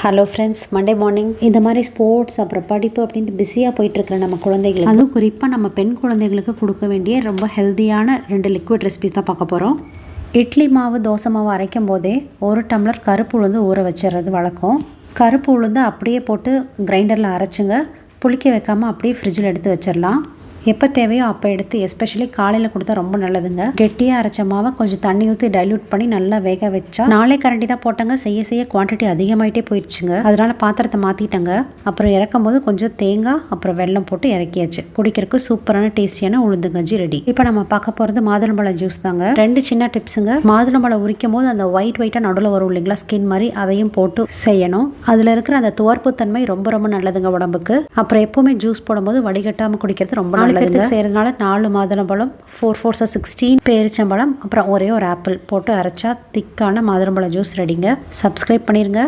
Hello friends, Monday morning இந்த மாதிரி sports அப்புறம் படிப்பு அப்படின்ட்டு பிஸியாக போயிட்டுருக்கிற நம்ம குழந்தைகளுக்கு, அதுவும் குறிப்பாக நம்ம பெண் குழந்தைகளுக்கு கொடுக்க வேண்டிய ரொம்ப ஹெல்த்தியான 2 லிக்விட் ரெசிபிஸ் தான் பார்க்க போகிறோம். இட்லி மாவு தோசை மாவு அரைக்கும் போதே 1 டம்ளர் கருப்பு உளுந்து ஊற வச்சுறது வழக்கம். கருப்பு உளுந்து அப்படியே போட்டு கிரைண்டரில் அரைச்சுங்க, புளிக்க வைக்காமல் அப்படியே ஃப்ரிட்ஜில் எடுத்து வச்சிடலாம். எப்போ தேவையோ அப்போ எடுத்து, எஸ்பெஷலி காலையில் கொடுத்தா ரொம்ப நல்லதுங்க. கெட்டியாக அரைச்ச மாவை கொஞ்சம் தண்ணி ஊற்றி டைல்யூட் பண்ணி நல்லா வேக வச்சா 4 கரண்டி தான் போட்டாங்க. செய்ய குவான்டிட்டி அதிகமாகிட்டே போயிடுச்சுங்க. அதனால பாத்திரத்தை மாற்றிட்டேங்க. அப்புறம் இறக்கும் போது கொஞ்சம் தேங்காய் அப்புறம் வெல்லம் போட்டு இறக்கியாச்சு. குடிக்கிறதுக்கு சூப்பரான டேஸ்டியான உளுந்து கஞ்சி ரெடி. இப்போ நம்ம பார்க்க போகிறது மாதுளம்பழ ஜூஸ் தாங்க. 2 சின்ன டிப்ஸுங்க. மாதுளம்பழம் உரிக்கும் போது அந்த ஒயிட்டாக நடுவில் வரும் இல்லைங்களா, ஸ்கின் மாதிரி, அதையும் போட்டு செய்யணும். அதில் இருக்கிற அந்த துவர்ப்பு தன்மை ரொம்ப ரொம்ப நல்லதுங்க உடம்புக்கு. அப்புறம் எப்பவுமே ஜூஸ் போடும்போது வடிகட்டாமல் குடிக்கிறது ரொம்ப நல்லதுங்க. செய்யறதுனால 4 மாதுளம்பழம், 4 4 16 பேரிச்சம்பழம், அப்புறம் ஒரே ஒரு ஆப்பிள் போட்டு அரைச்சா திக்கான மாதுளம்பழ ஜூஸ் ரெடிங்க. சப்ஸ்கிரைப் பண்ணிருங்க.